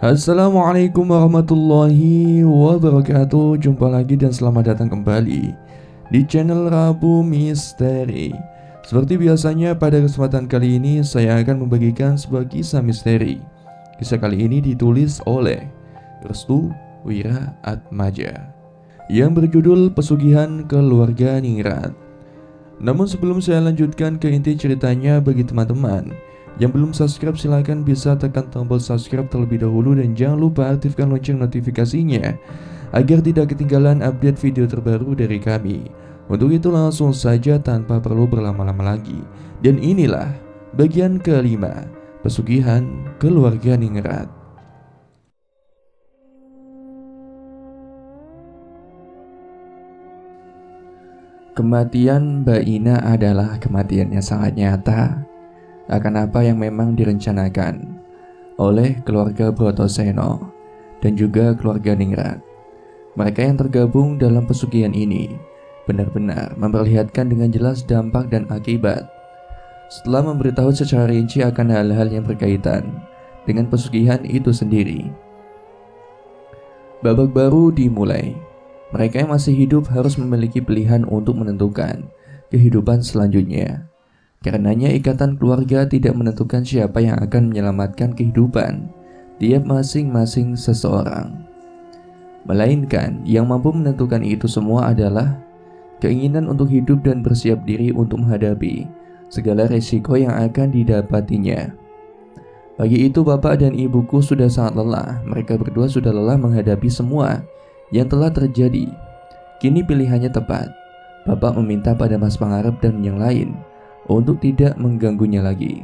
Assalamualaikum warahmatullahi wabarakatuh. Jumpa lagi dan selamat datang kembali di channel Rabu Misteri. Seperti biasanya pada kesempatan kali ini saya akan membagikan sebuah kisah misteri. Kisah kali ini ditulis oleh Restu Wira Atmaja yang berjudul Pesugihan Keluarga Ningrat. Namun sebelum saya lanjutkan ke inti ceritanya, bagi teman-teman yang belum subscribe silahkan bisa tekan tombol subscribe terlebih dahulu dan jangan lupa aktifkan lonceng notifikasinya agar tidak ketinggalan update video terbaru dari kami. Untuk itu langsung saja tanpa perlu berlama-lama lagi. Dan inilah bagian kelima, Pesugihan Keluarga Ningrat. Kematian Mbak Ina adalah kematian yang sangat nyata akan apa yang memang direncanakan oleh keluarga Brotoseno dan juga keluarga Ningrat. Mereka yang tergabung dalam pesugihan ini benar-benar memperlihatkan dengan jelas dampak dan akibat. Setelah memberitahu secara rinci akan hal-hal yang berkaitan dengan pesugihan itu sendiri, babak baru dimulai. Mereka yang masih hidup harus memiliki pilihan untuk menentukan kehidupan selanjutnya. Karenanya ikatan keluarga tidak menentukan siapa yang akan menyelamatkan kehidupan tiap masing-masing seseorang, melainkan yang mampu menentukan itu semua adalah keinginan untuk hidup dan bersiap diri untuk menghadapi segala resiko yang akan didapatinya. Pagi itu bapak dan ibuku sudah sangat lelah. Mereka berdua sudah lelah menghadapi semua yang telah terjadi. Kini pilihannya tepat. Bapak meminta pada Mas Pangarep dan yang lain untuk tidak mengganggunya lagi.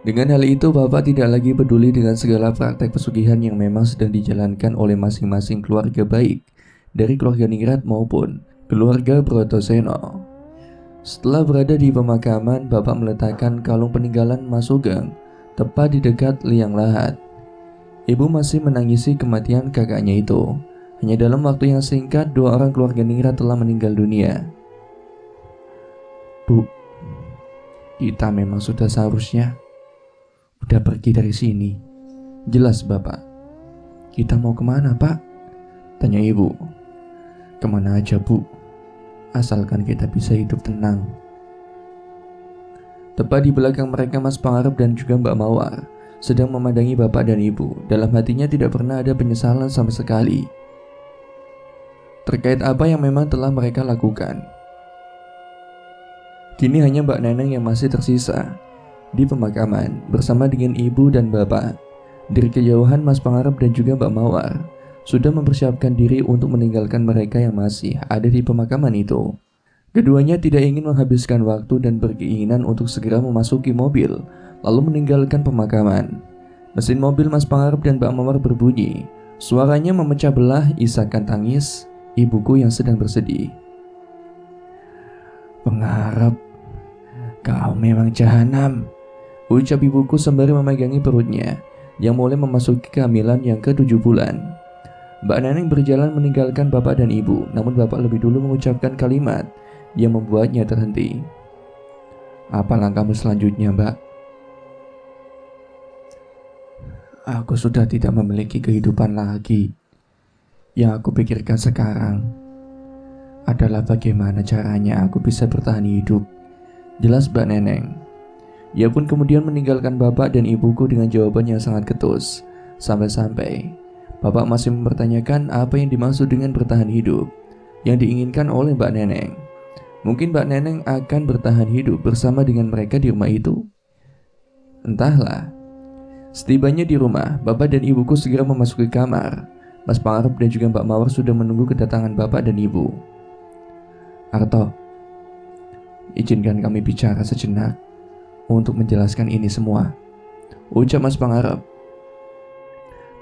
Dengan hal itu, bapak tidak lagi peduli dengan segala praktek pesugihan yang memang sedang dijalankan oleh masing-masing keluarga, baik dari keluarga Ningrat maupun keluarga Brotoseno. Setelah berada di pemakaman, bapak meletakkan kalung peninggalan Mas Sugeng tepat di dekat liang lahat. Ibu masih menangisi kematian kakaknya itu. Hanya dalam waktu yang singkat, dua orang keluarga Ningrat telah meninggal dunia. Bu, kita memang sudah seharusnya udah pergi dari sini. Jelas bapak. Kita mau kemana pak? Tanya ibu. Kemana aja bu, asalkan kita bisa hidup tenang. Tepat di belakang mereka Mas Pangarep dan juga Mbak Mawar sedang memandangi bapak dan ibu. Dalam hatinya tidak pernah ada penyesalan sama sekali terkait apa yang memang telah mereka lakukan. Kini hanya Mbak Neneng yang masih tersisa di pemakaman bersama dengan ibu dan bapak. Dari kejauhan Mas Pangarep dan juga Mbak Mawar sudah mempersiapkan diri untuk meninggalkan mereka yang masih ada di pemakaman itu. Keduanya tidak ingin menghabiskan waktu dan berkeinginan untuk segera memasuki mobil lalu meninggalkan pemakaman. Mesin mobil Mas Pangarep dan Mbak Mawar berbunyi. Suaranya memecah belah isakan tangis ibuku yang sedang bersedih. Pangarep, kau memang jahanam, ucap ibuku sembari memegangi perutnya yang mulai memasuki kehamilan yang ke-7 bulan. Mbak Neneng berjalan meninggalkan bapak dan ibu, namun bapak lebih dulu mengucapkan kalimat yang membuatnya terhenti. Apa langkahmu selanjutnya, Mbak? Aku sudah tidak memiliki kehidupan lagi. Yang aku pikirkan sekarang adalah bagaimana caranya aku bisa bertahan hidup, jelas Mbak Neneng. Ia pun kemudian meninggalkan bapak dan ibuku dengan jawaban yang sangat ketus. Sampai-sampai bapak masih mempertanyakan apa yang dimaksud dengan bertahan hidup yang diinginkan oleh Mbak Neneng. Mungkin Mbak Neneng akan bertahan hidup bersama dengan mereka di rumah itu? Entahlah. Setibanya di rumah, bapak dan ibuku segera memasuki kamar. Mas Pangarep dan juga Mbak Mawar sudah menunggu kedatangan bapak dan ibu. Arto, izinkan kami bicara sejenak untuk menjelaskan ini semua, ucap Mas Pangarep.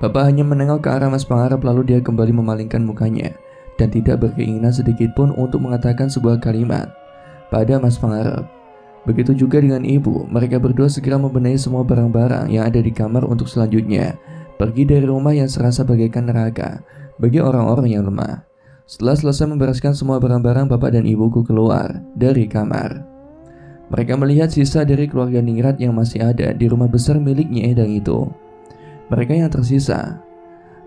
Bapak hanya menengok ke arah Mas Pangarep lalu dia kembali memalingkan mukanya dan tidak berkeinginan sedikit pun untuk mengatakan sebuah kalimat pada Mas Pangarep. Begitu juga dengan ibu, mereka berdua segera membenahi semua barang-barang yang ada di kamar untuk selanjutnya pergi dari rumah yang serasa bagaikan neraka bagi orang-orang yang lemah. Setelah selesai membereskan semua barang-barang, bapak dan ibuku keluar dari kamar. Mereka melihat sisa dari keluarga Ningrat yang masih ada di rumah besar milik Nyi Edang itu. Mereka yang tersisa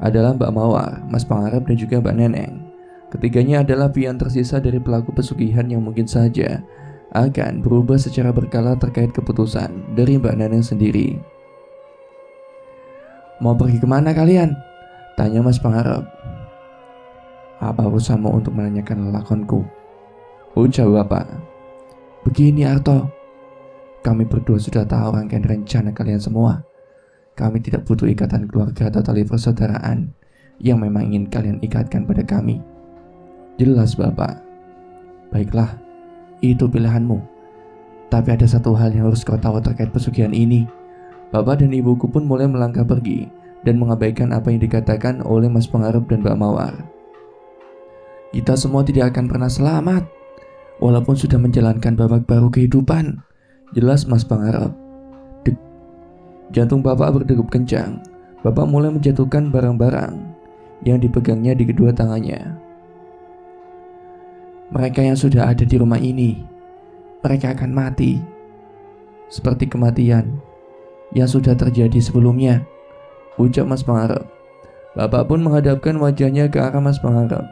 adalah Mbak Mawar, Mas Pangarep, dan juga Mbak Neneng. Ketiganya adalah pion tersisa dari pelaku pesugihan yang mungkin saja akan berubah secara berkala terkait keputusan dari Mbak Neneng sendiri. "Mau pergi kemana kalian?" tanya Mas Pangarep. "Apa urusanmu untuk menanyakan lakonku?" ucap bapak. "Begini Arto, kami berdua sudah tahu rangkaian rencana kalian semua. Kami tidak butuh ikatan keluarga atau tali persaudaraan yang memang ingin kalian ikatkan pada kami." "Jelas bapak." "Baiklah, itu pilihanmu. Tapi ada satu hal yang harus kau tahu terkait pesugihan ini." Bapak dan ibuku pun mulai melangkah pergi dan mengabaikan apa yang dikatakan oleh Mas Pangarep dan Mbak Mawar. "Kita semua tidak akan pernah selamat, walaupun sudah menjalankan babak baru kehidupan," jelas Mas Pangarep. Dek, jantung bapak berdegup kencang. Bapak mulai menjatuhkan barang-barang yang dipegangnya di kedua tangannya. "Mereka yang sudah ada di rumah ini, mereka akan mati seperti kematian yang sudah terjadi sebelumnya," ucap Mas Pangarep. Bapak pun menghadapkan wajahnya ke arah Mas Pangarep.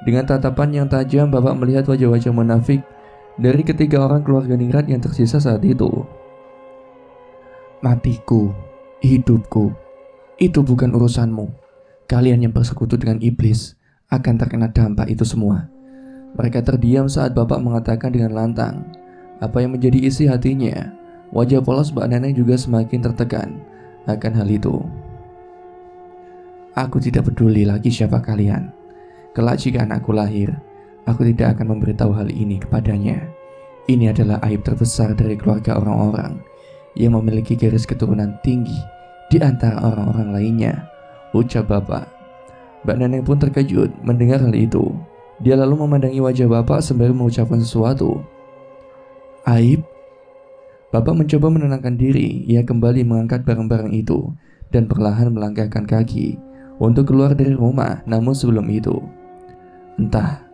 Dengan tatapan yang tajam, bapak melihat wajah-wajah munafik dari ketiga orang keluarga ningrat yang tersisa saat itu. "Matiku, hidupku, itu bukan urusanmu. Kalian yang bersekutu dengan iblis akan terkena dampak itu semua." Mereka terdiam saat bapak mengatakan dengan lantang apa yang menjadi isi hatinya. Wajah polos Mbak Neneng juga semakin tertekan akan hal itu. "Aku tidak peduli lagi siapa kalian. Kelak jika anakku lahir, aku tidak akan memberitahu hal ini kepadanya. Ini adalah aib terbesar dari keluarga orang-orang yang memiliki garis keturunan tinggi di antara orang-orang lainnya," ucap bapak. Mbak Neneng pun terkejut mendengar hal itu. Dia lalu memandangi wajah bapak sembari mengucapkan sesuatu. "Aib?" Bapak mencoba menenangkan diri. Ia kembali mengangkat barang-barang itu dan perlahan melangkahkan kaki untuk keluar dari rumah. Namun sebelum itu, entah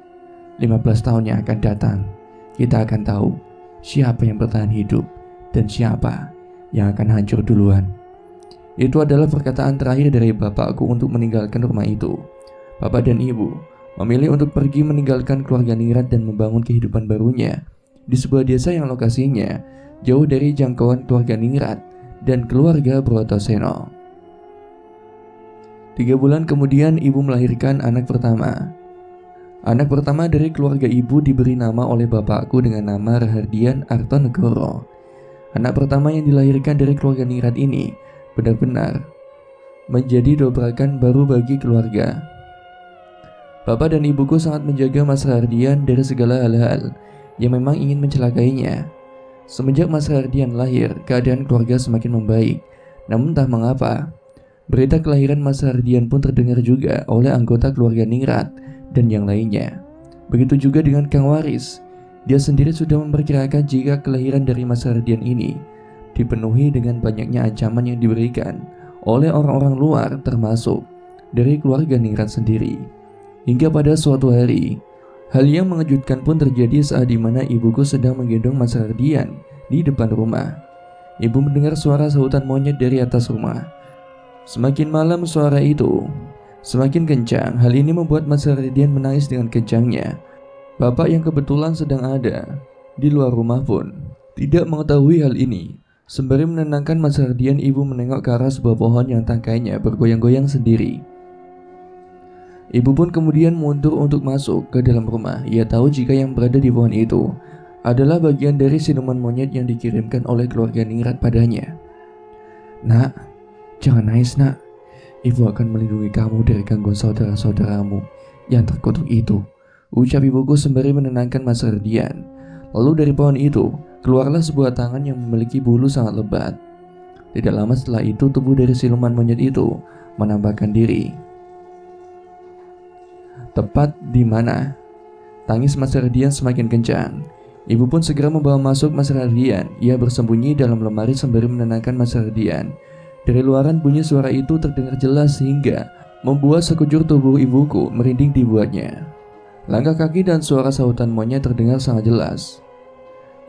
15 tahun yang akan datang, kita akan tahu siapa yang bertahan hidup dan siapa yang akan hancur duluan. Itu adalah perkataan terakhir dari bapakku untuk meninggalkan rumah itu. Bapak dan ibu memilih untuk pergi meninggalkan keluarga ningrat dan membangun kehidupan barunya di sebuah desa yang lokasinya jauh dari jangkauan keluarga ningrat dan keluarga Brotoseno. 3 bulan kemudian ibu melahirkan anak pertama. Anak pertama dari keluarga ibu diberi nama oleh bapakku dengan nama Rahardian Artonegoro. Anak pertama yang dilahirkan dari keluarga ningrat ini benar-benar menjadi dobrakan baru bagi keluarga. Bapak dan ibuku sangat menjaga Mas Rahardian dari segala hal-hal yang memang ingin mencelakainya. Semenjak Mas Rahardian lahir, keadaan keluarga semakin membaik. Namun entah mengapa, berita kelahiran Mas Rahardian pun terdengar juga oleh anggota keluarga ningrat dan yang lainnya. Begitu juga dengan Kang Waris. Dia sendiri sudah memperkirakan jika kelahiran dari Mas Rahardian ini dipenuhi dengan banyaknya ancaman yang diberikan oleh orang-orang luar, termasuk dari keluarga ningrat sendiri. Hingga pada suatu hari, hal yang mengejutkan pun terjadi saat dimana ibuku sedang menggendong Mas Rahardian di depan rumah. Ibu mendengar suara sahutan monyet dari atas rumah. Semakin malam suara itu semakin kencang. Hal ini membuat Mas Rahardian menangis dengan kencangnya. Bapak yang kebetulan sedang ada di luar rumah pun tidak mengetahui hal ini. Sembari menenangkan Mas Rahardian, ibu menengok ke arah sebuah pohon yang tangkainya bergoyang-goyang sendiri. Ibu pun kemudian mundur untuk masuk ke dalam rumah. Ia tahu jika yang berada di pohon itu adalah bagian dari siluman monyet yang dikirimkan oleh keluarga ningrat padanya. "Nak, jangan nangis nak. Ibu akan melindungi kamu dari gangguan saudara-saudaramu yang terkutuk itu," ucap ibuku sembari menenangkan Mas Rahardian. Lalu dari pohon itu keluarlah sebuah tangan yang memiliki bulu sangat lebat. Tidak lama setelah itu tubuh dari siluman monyet itu menampakkan diri. Tepat di mana tangis Mas Rahardian semakin kencang, ibu pun segera membawa masuk Mas Rahardian. Ia bersembunyi dalam lemari sembari menenangkan Mas Rahardian. Dari luaran bunyi suara itu terdengar jelas hingga membuat sekujur tubuh ibuku merinding dibuatnya. Langkah kaki dan suara sahutan monyet terdengar sangat jelas.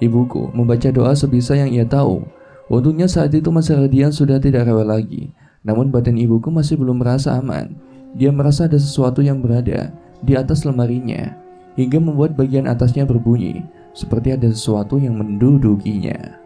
Ibuku membaca doa sebisa yang ia tahu. Untungnya saat itu Mas Rahardian sudah tidak rewel lagi. Namun badan ibuku masih belum merasa aman. Dia merasa ada sesuatu yang berada di atas lemarinya, hingga membuat bagian atasnya berbunyi, seperti ada sesuatu yang mendudukinya.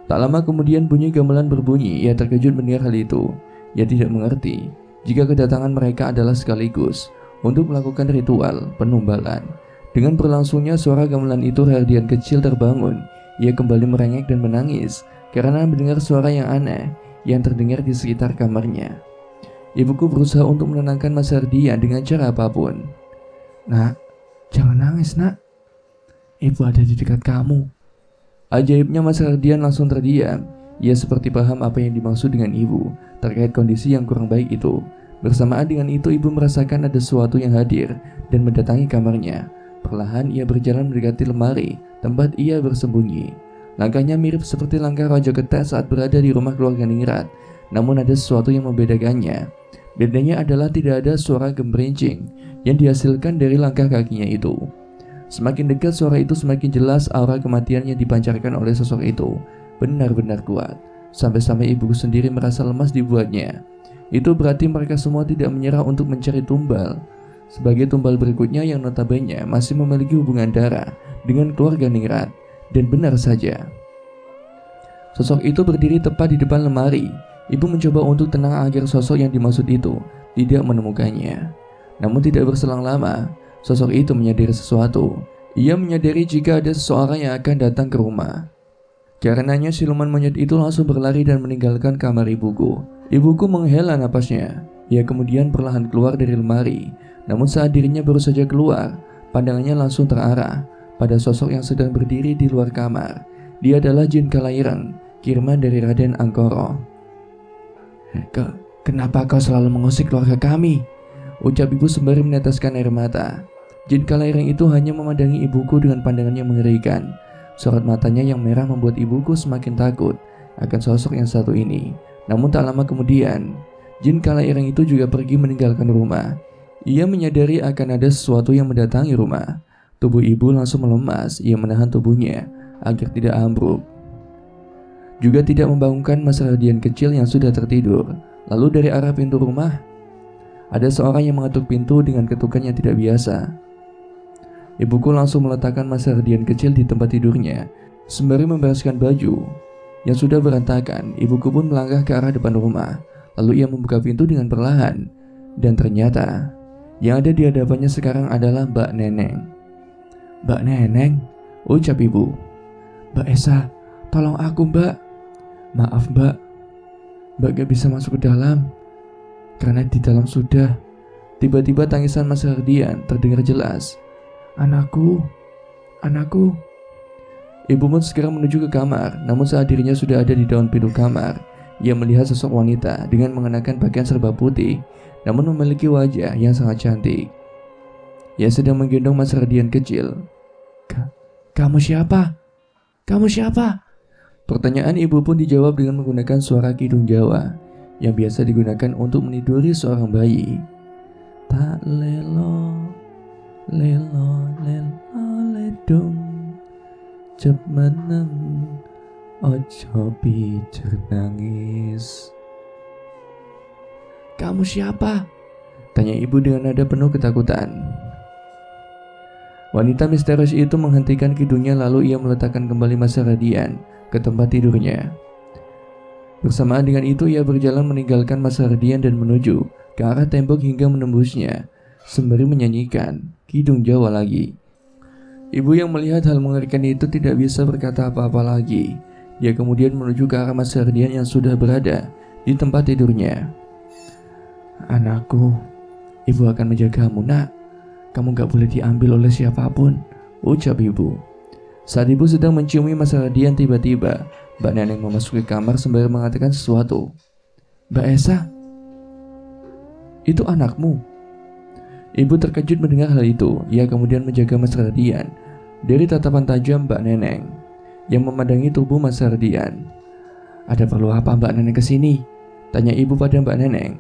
Tak lama kemudian bunyi gamelan berbunyi. Ia terkejut mendengar hal itu. Ia tidak mengerti jika kedatangan mereka adalah sekaligus untuk melakukan ritual penumbalan. Dengan berlangsungnya suara gamelan itu, Herdian kecil terbangun. Ia kembali merengek dan menangis karena mendengar suara yang aneh yang terdengar di sekitar kamarnya. Ibuku berusaha untuk menenangkan Mas Herdian dengan cara apapun. "Nak, jangan nangis nak. Ibu ada di dekat kamu." Ajaibnya Mas Herdian langsung terdiam. Ia seperti paham apa yang dimaksud dengan ibu terkait kondisi yang kurang baik itu. Bersamaan dengan itu, ibu merasakan ada sesuatu yang hadir dan mendatangi kamarnya. Perlahan ia berjalan mendekati lemari tempat ia bersembunyi. Langkahnya mirip seperti langkah Raja Getek saat berada di rumah keluarga Ningrat. Namun ada sesuatu yang membedakannya. Bedanya adalah tidak ada suara gemerincing yang dihasilkan dari langkah kakinya itu. Semakin dekat suara itu, semakin jelas aura kematian yang dipancarkan oleh sosok itu. Benar-benar kuat, sampai-sampai ibuku sendiri merasa lemas dibuatnya. Itu berarti mereka semua tidak menyerah untuk mencari tumbal. Sebagai tumbal berikutnya yang notabene masih memiliki hubungan darah dengan keluarga Ningrat. Dan benar saja, sosok itu berdiri tepat di depan lemari. Ibu mencoba untuk tenang agar sosok yang dimaksud itu tidak menemukannya. Namun tidak berselang lama, sosok itu menyadari sesuatu. Ia menyadari jika ada seseorang yang akan datang ke rumah. Karenanya siluman monyet itu langsung berlari dan meninggalkan kamar ibuku. Ibuku menghela napasnya. Ia kemudian perlahan keluar dari lemari. Namun saat dirinya baru saja keluar, pandangannya langsung terarah pada sosok yang sedang berdiri di luar kamar. Dia adalah Jin Kalaireng, kiriman dari Raden Angkoro. "Kenapa kau selalu mengusik keluarga kami?" ucap ibu sembari meneteskan air mata. Jin Kalaireng itu hanya memandangi ibuku dengan pandangan yang mengerikan. Sorot matanya yang merah membuat ibuku semakin takut akan sosok yang satu ini. Namun tak lama kemudian, Jin Kalaireng itu juga pergi meninggalkan rumah. Ia menyadari akan ada sesuatu yang mendatangi rumah. Tubuh ibu langsung melemas. Ia menahan tubuhnya agar tidak ambruk, juga tidak membangunkan Mas Herdian kecil yang sudah tertidur. Lalu dari arah pintu rumah, ada seorang yang mengetuk pintu dengan ketukan yang tidak biasa. Ibuku langsung meletakkan Mas Herdian kecil di tempat tidurnya. Sembari membereskan baju yang sudah berantakan, ibuku pun melangkah ke arah depan rumah. Lalu ia membuka pintu dengan perlahan. Dan ternyata yang ada di hadapannya sekarang adalah Mbak Neneng. "Mbak Neneng," ucap ibu. "Mbak Esa, tolong aku Mbak. Maaf Mbak, Mbak gak bisa masuk ke dalam karena di dalam sudah." Tiba-tiba tangisan Mas Herdian terdengar jelas. Anakku." Ibu pun segera menuju ke kamar. Namun saat dirinya sudah ada di daun pintu kamar, ia melihat sosok wanita dengan mengenakan pakaian serba putih, namun memiliki wajah yang sangat cantik. Ia sedang menggendong Mas Herdian kecil. Kamu siapa? Kamu siapa?" Pertanyaan ibu pun dijawab dengan menggunakan suara kidung Jawa yang biasa digunakan untuk meniduri seorang bayi. "Tak lelo, lelo, lelo, ledung, cep menem, ojo pijer nangis." "Kamu siapa?" tanya ibu dengan nada penuh ketakutan. Wanita misterius itu menghentikan kidungnya, lalu ia meletakkan kembali Mas Herdian ke tempat tidurnya. Bersamaan dengan itu ia berjalan meninggalkan Mas Herdian dan menuju ke arah tembok hingga menembusnya, sembari menyanyikan kidung Jawa lagi. Ibu yang melihat hal mengerikan itu tidak bisa berkata apa-apa lagi. Dia kemudian menuju ke arah Mas Herdian yang sudah berada di tempat tidurnya. "Anakku, ibu akan menjagamu nak. Kamu gak boleh diambil oleh siapapun," ucap ibu. Saat ibu sedang menciumi Mas Herdian, tiba-tiba Mbak Neneng memasuki kamar sembari mengatakan sesuatu. "Mbak Esa, itu anakmu?" Ibu terkejut mendengar hal itu. Ia kemudian menjaga Mas Herdian dari tatapan tajam Mbak Neneng yang memandangi tubuh Mas Herdian. "Ada perlu apa Mbak Neneng kesini?" tanya ibu pada Mbak Neneng.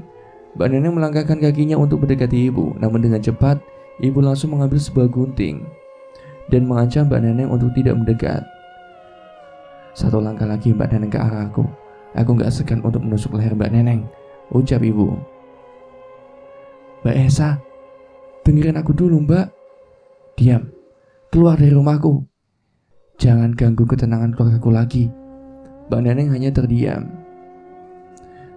Mbak Neneng melangkahkan kakinya untuk mendekati ibu. Namun dengan cepat, ibu langsung mengambil sebuah gunting dan mengancam Mbak Neneng untuk tidak mendekat. "Satu langkah lagi Mbak Neneng ke arahku, Aku gak segan untuk menusuk leher Mbak Neneng, ucap ibu. Mbak Esa, dengerin aku dulu Mbak. Diam, keluar dari rumahku. Jangan ganggu ketenangan keluargaku lagi. Mbak Neneng hanya terdiam.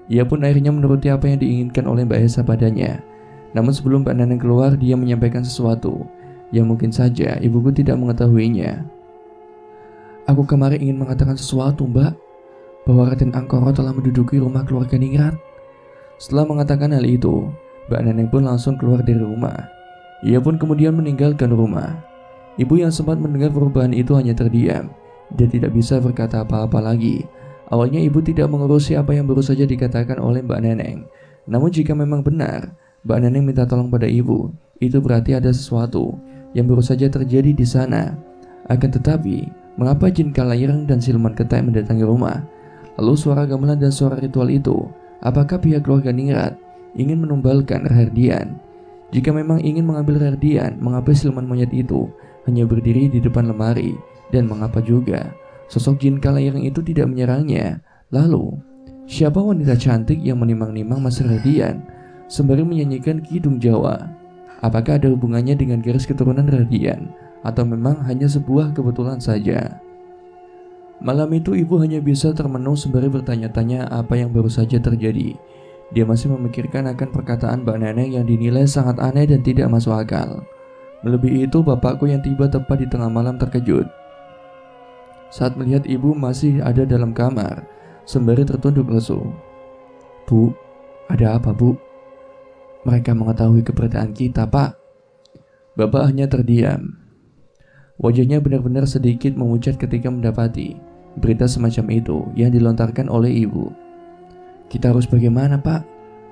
Ia pun akhirnya menuruti apa yang diinginkan oleh Mbak Esa padanya. Namun sebelum Mbak Neneng keluar, dia menyampaikan sesuatu yang mungkin saja ibuku tidak mengetahuinya. Aku kemarin ingin mengatakan sesuatu Mbak, bahwa Raden Angkoro telah menduduki rumah keluarga Ningrat. Setelah mengatakan hal itu, Mbak Neneng pun langsung keluar dari rumah. Ia pun kemudian meninggalkan rumah. Ibu yang sempat mendengar perubahan itu hanya terdiam. Dia tidak bisa berkata apa-apa lagi. Awalnya ibu tidak mengurusi apa yang baru saja dikatakan oleh Mbak Neneng. Namun jika memang benar Mbak Neneng minta tolong pada ibu, itu berarti ada sesuatu yang baru saja terjadi di sana. Akan tetapi, mengapa jin Kalaireng dan siluman ketek mendatangi rumah? Lalu suara gamelan dan suara ritual itu, apakah pihak keluarga Ningrat ingin menumbalkan Rahardian? Jika memang ingin mengambil Rahardian, mengapa siluman monyet itu hanya berdiri di depan lemari? Dan mengapa juga sosok jin Kalaireng itu tidak menyerangnya? Lalu, siapa wanita cantik yang menimang-nimang Mas Rahardian sembari menyanyikan kidung Jawa? Apakah ada hubungannya dengan garis keturunan Rahardian? Atau memang hanya sebuah kebetulan saja? Malam itu ibu hanya bisa termenung sembari bertanya-tanya apa yang baru saja terjadi. Dia masih memikirkan akan perkataan Mbak Neneng yang dinilai sangat aneh dan tidak masuk akal. Melebihi itu, bapakku yang tiba tepat di tengah malam terkejut saat melihat ibu masih ada dalam kamar sembari tertunduk lesu. Bu, ada apa bu? Mereka mengetahui keberadaan kita Pak. Bapak hanya terdiam. Wajahnya benar-benar sedikit memucat ketika mendapati berita semacam itu yang dilontarkan oleh ibu. Kita harus bagaimana Pak?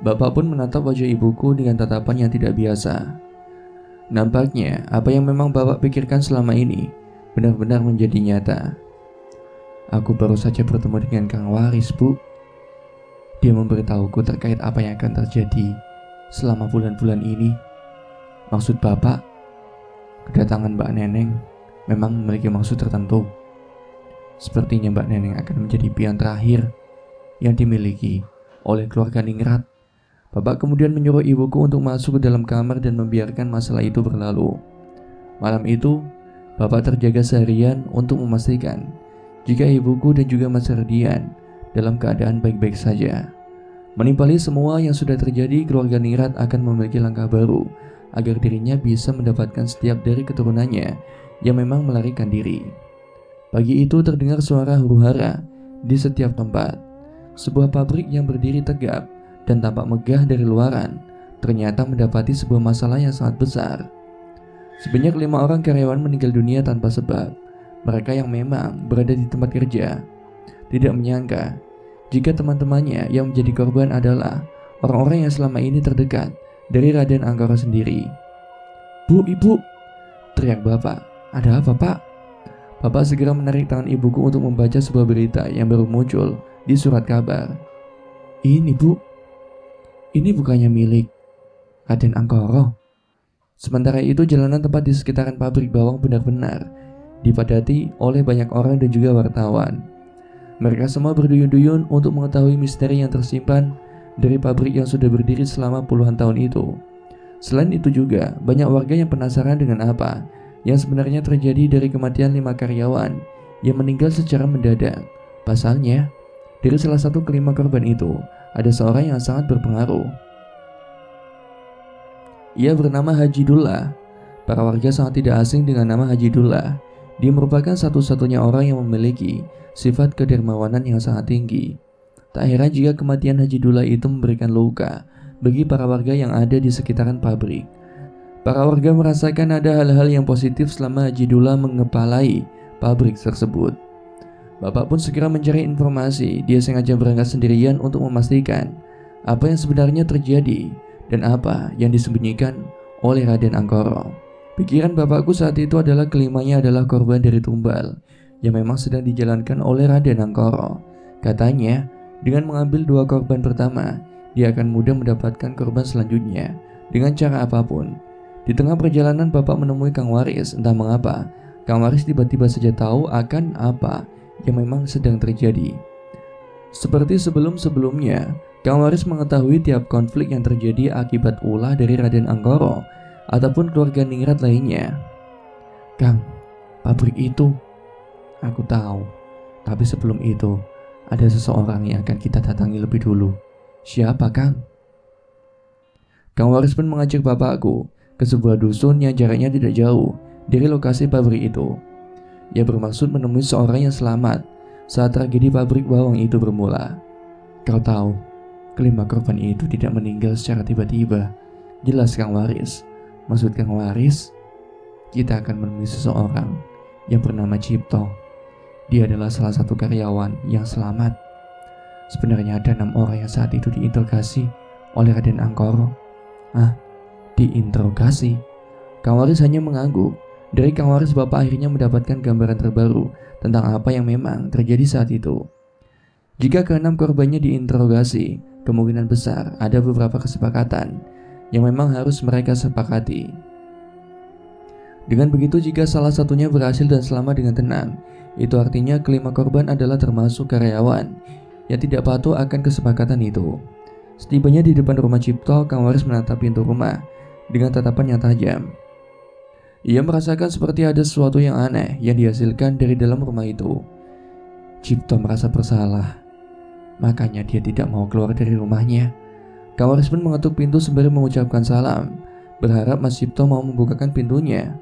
Bapak pun menatap wajah ibuku dengan tatapan yang tidak biasa. Nampaknya apa yang memang bapak pikirkan selama ini benar-benar menjadi nyata. Aku baru saja bertemu dengan Kang Waris, Bu. Dia memberitahuku terkait apa yang akan terjadi selama bulan-bulan ini. Maksud Bapak, kedatangan Mbak Neneng memang memiliki maksud tertentu. Sepertinya Mbak Neneng akan menjadi pion terakhir yang dimiliki oleh keluarga Ningrat. Bapak kemudian menyuruh ibuku untuk masuk ke dalam kamar dan membiarkan masalah itu berlalu. Malam itu, Bapak terjaga seharian untuk memastikan jika ibuku dan juga Mas Rahardian dalam keadaan baik-baik saja. Menimpali semua yang sudah terjadi, keluarga Ningrat akan memiliki langkah baru agar dirinya bisa mendapatkan setiap dari keturunannya yang memang melarikan diri. Pagi itu terdengar suara huru-hara di setiap tempat. Sebuah pabrik yang berdiri tegap dan tampak megah dari luaran ternyata mendapati sebuah masalah yang sangat besar. Sebanyak 5 orang karyawan meninggal dunia tanpa sebab. Mereka yang memang berada di tempat kerja tidak menyangka jika teman-temannya yang menjadi korban adalah orang-orang yang selama ini terdekat dari Raden Angkoro sendiri. Bu, ibu, teriak bapak. Ada apa Pak? Bapak segera menarik tangan ibuku untuk membaca sebuah berita yang baru muncul di surat kabar. Ini Bu, ini bukannya milik Raden Angkoro. Sementara itu jalanan tempat di sekitaran pabrik bawang benar-benar dipadati oleh banyak orang dan juga wartawan. Mereka semua berduyun-duyun untuk mengetahui misteri yang tersimpan dari pabrik yang sudah berdiri selama puluhan tahun itu. Selain itu juga banyak warga yang penasaran dengan apa yang sebenarnya terjadi dari kematian 5 karyawan yang meninggal secara mendadak. Pasalnya, dari salah satu kelima korban itu ada seorang yang sangat berpengaruh. Ia bernama Haji Dullah. Para warga sangat tidak asing dengan nama Haji Dullah. Dia merupakan satu-satunya orang yang memiliki sifat kedermawanan yang sangat tinggi. Tak heran jika kematian Haji Dullah itu memberikan luka bagi para warga yang ada di sekitaran pabrik. Para warga merasakan ada hal-hal yang positif selama Haji Dullah mengepalai pabrik tersebut. Bapak pun segera mencari informasi. Dia sengaja berangkat sendirian untuk memastikan apa yang sebenarnya terjadi dan apa yang disembunyikan oleh Raden Angkoro. Pikiran bapakku saat itu adalah kelimanya adalah korban dari tumbal yang memang sedang dijalankan oleh Raden Angkoro. Katanya, dengan mengambil 2 korban pertama, dia akan mudah mendapatkan korban selanjutnya dengan cara apapun. Di tengah perjalanan bapak menemui Kang Waris. Entah mengapa, Kang Waris tiba-tiba saja tahu akan apa yang memang sedang terjadi. Seperti sebelum-sebelumnya, Kang Waris mengetahui tiap konflik yang terjadi akibat ulah dari Raden Anggoro ataupun keluarga ningrat lainnya. Kang, pabrik itu, aku tahu. Tapi sebelum itu, ada seseorang yang akan kita datangi lebih dulu. Siapa, Kang? Kang Waris pun mengajak bapakku ke sebuah dusun yang jaraknya tidak jauh dari lokasi pabrik itu. Ia bermaksud menemui seorang yang selamat saat tragedi pabrik bawang itu bermula. Kau tahu, kelima korban itu tidak meninggal secara tiba-tiba. Jelas Kang Waris. Maksud Kang Waris, kita akan menemui seseorang yang bernama Cipto. Dia adalah salah satu karyawan yang selamat. Sebenarnya ada 6 orang yang saat itu diinterogasi oleh Raden Anggoro. Diinterogasi? Kang Waris hanya mengangguk. Dari Kang Waris, bapak akhirnya mendapatkan gambaran terbaru tentang apa yang memang terjadi saat itu. Jika ke-6 korbannya diinterogasi, kemungkinan besar ada beberapa kesepakatan yang memang harus mereka sepakati. Dengan begitu, jika salah satunya berhasil dan selamat dengan tenang, itu artinya kelima korban adalah termasuk karyawan yang tidak patuh akan kesepakatan itu. Setibanya di depan rumah Cipto, Kang Waris menatap pintu rumah dengan tatapan yang tajam. Ia merasakan seperti ada sesuatu yang aneh yang dihasilkan dari dalam rumah itu. Cipto merasa bersalah, makanya dia tidak mau keluar dari rumahnya. Kang Waris pun mengetuk pintu sembari mengucapkan salam, berharap Mas Cipto mau membukakan pintunya.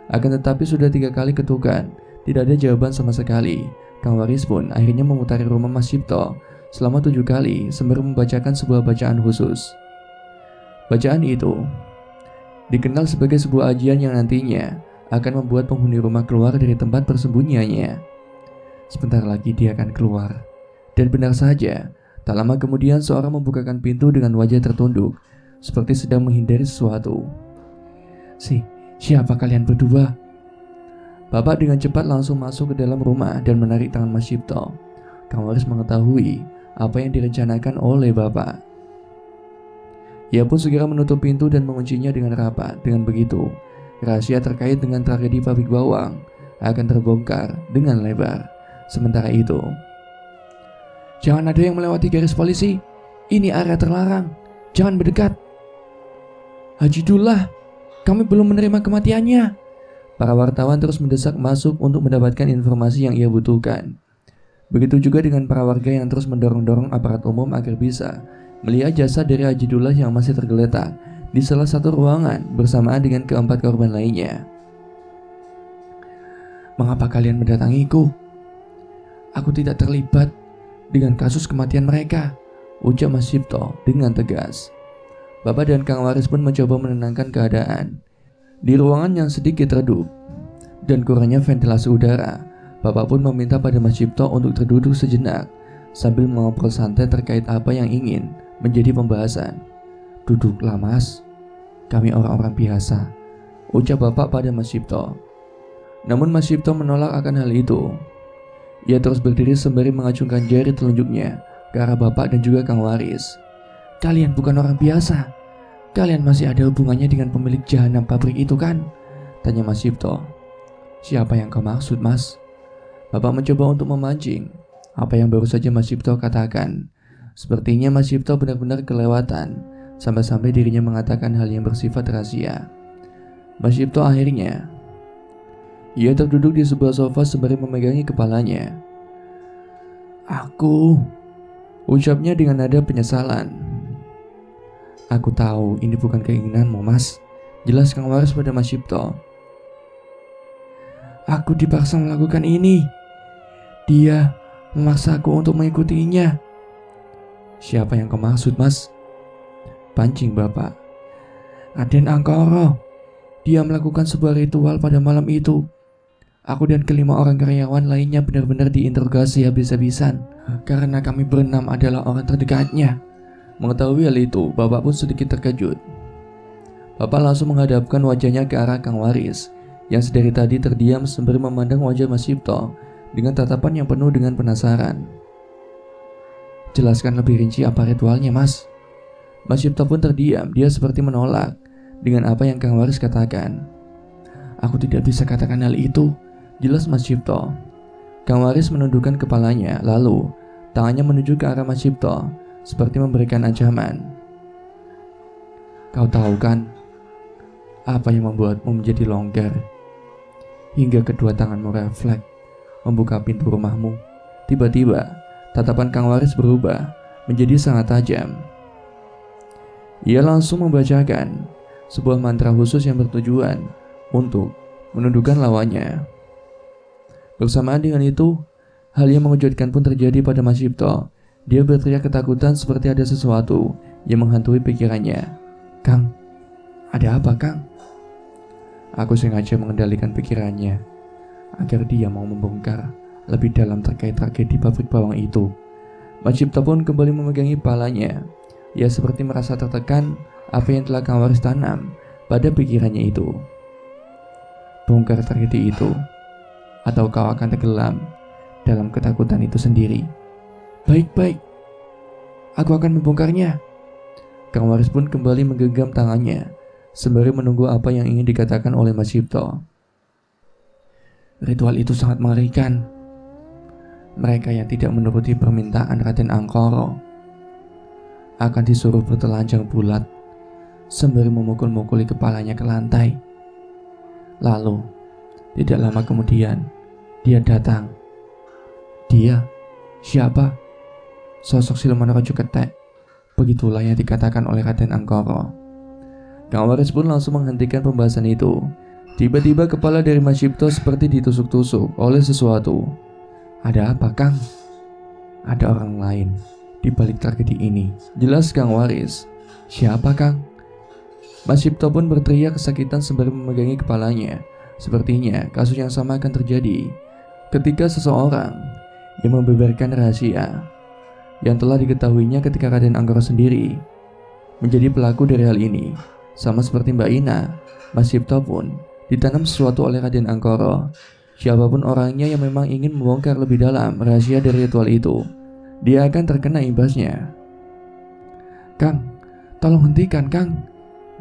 Akan tetapi sudah 3 kali ketukan, tidak ada jawaban sama sekali. Kang Waris pun akhirnya memutari rumah Mas Cipto selama 7 kali sembari membacakan sebuah bacaan khusus. Bacaan itu dikenal sebagai sebuah ajian yang nantinya akan membuat penghuni rumah keluar dari tempat persembunyiannya. Sebentar lagi dia akan keluar. Dan benar saja, tak lama kemudian seorang membukakan pintu dengan wajah tertunduk, seperti sedang menghindari sesuatu. Siapa kalian berdua? Bapak dengan cepat langsung masuk ke dalam rumah dan menarik tangan Mas Cipto. Kang Waris mengetahui apa yang direncanakan oleh bapak. Ia pun segera menutup pintu dan menguncinya dengan rapat. Dengan begitu, rahasia terkait dengan tragedi pabrik bawang akan terbongkar dengan lebar. Sementara itu, jangan ada yang melewati garis polisi. Ini area terlarang. Jangan berdekat. Haji Dullah, kami belum menerima kematiannya. Para wartawan terus mendesak masuk untuk mendapatkan informasi yang ia butuhkan. Begitu juga dengan para warga yang terus mendorong-dorong aparat umum agar bisa melihat jasad dari Haji Dullah yang masih tergeletak di salah satu ruangan bersamaan dengan ke-4 korban lainnya. Mengapa kalian mendatangiku? Aku tidak terlibat dengan kasus kematian mereka, ujar Mas Cipto dengan tegas. Bapak dan Kang Waris pun mencoba menenangkan keadaan. Di ruangan yang sedikit redup dan kurangnya ventilasi udara, Bapak pun meminta pada Mas Cipto untuk terduduk sejenak sambil mengobrol santai terkait apa yang ingin menjadi pembahasan. Duduklah Mas, kami orang-orang biasa, ucap Bapak pada Mas Cipto. Namun Mas Cipto menolak akan hal itu. Ia terus berdiri sembari mengacungkan jari telunjuknya ke arah Bapak dan juga Kang Waris. Kalian bukan orang biasa. Kalian masih ada hubungannya dengan pemilik jahanam pabrik itu kan? Tanya Mas Cipto. Siapa yang kau maksud, Mas? Bapak mencoba untuk memancing apa yang baru saja Mas Cipto katakan. Sepertinya Mas Cipto benar-benar kelewatan sampai-sampai dirinya mengatakan hal yang bersifat rahasia. Mas Cipto akhirnya ia terduduk di sebuah sofa sembari memegangi kepalanya. Aku, ucapnya dengan nada penyesalan. Aku tahu ini bukan keinginanmu, Mas, jelas Kang Waris pada Mas Cipto. Aku dipaksa melakukan ini. Dia memaksaku untuk mengikutinya. Siapa yang kau maksud, Mas? Pancing Bapak. Raden Anggoro. Dia melakukan sebuah ritual pada malam itu. Aku dan kelima orang karyawan lainnya benar-benar diinterogasi habis-habisan karena kami berenam adalah orang terdekatnya. Mengetahui hal itu, Bapak pun sedikit terkejut. Bapak langsung menghadapkan wajahnya ke arah Kang Waris yang sedari tadi terdiam sembari memandang wajah Mas Cipto dengan tatapan yang penuh dengan penasaran. Jelaskan lebih rinci apa ritualnya, Mas. Mas Cipto pun terdiam, dia seperti menolak dengan apa yang Kang Waris katakan. Aku tidak bisa katakan hal itu, jelas Mas Cipto. Kang Waris menundukkan kepalanya, lalu tangannya menuju ke arah Mas Cipto, seperti memberikan ancaman. Kau tahu kan, apa yang membuatmu menjadi longgar, hingga kedua tanganmu refleks membuka pintu rumahmu. Tiba-tiba, tatapan Kang Waris berubah menjadi sangat tajam. Ia langsung membacakan sebuah mantra khusus yang bertujuan untuk menundukkan lawannya. Bersamaan dengan itu, hal yang mengejutkan pun terjadi pada Mas Cipto. Dia berteriak ketakutan seperti ada sesuatu yang menghantui pikirannya. Kang, ada apa Kang? Aku sengaja mengendalikan pikirannya agar dia mau membongkar lebih dalam terkait tragedi pabrik bawang itu. Mas Cipto pun kembali memegangi kepalanya. Ia seperti merasa tertekan apa yang telah Kang Waris tanam pada pikirannya itu. Bongkar tragedi itu, atau kau akan tenggelam dalam ketakutan itu sendiri. Baik-baik, aku akan membongkarnya. Kang Waris pun kembali menggenggam tangannya sembari menunggu apa yang ingin dikatakan oleh Mas Cipto. Ritual itu sangat mengerikan. Mereka yang tidak menuruti permintaan Raden Angkoro akan disuruh bertelanjang bulat sembari memukul-mukuli kepalanya ke lantai. Lalu, tidak lama kemudian, dia datang. Dia? Siapa? Sosok siluman Rojo Ketek. Begitulah yang dikatakan oleh Raden Angkoro. Kang Waris pun langsung menghentikan pembahasan itu. Tiba-tiba kepala dari Mas Cipto seperti ditusuk-tusuk oleh sesuatu. Ada apa, Kang? Ada orang lain di balik tragedi ini, jelas Kang Waris. Siapa, Kang? Mas Cipto pun berteriak kesakitan sembari memegangi kepalanya. Sepertinya kasus yang sama akan terjadi ketika seseorang yang membeberkan rahasia yang telah diketahuinya ketika Raden Angkoro sendiri menjadi pelaku dari hal ini. Sama seperti Mbak Ina, Mas Cipto pun ditanam sesuatu oleh Raden Angkoro. Siapapun orangnya yang memang ingin membongkar lebih dalam rahasia dari ritual itu, dia akan terkena imbasnya. Kang, tolong hentikan Kang.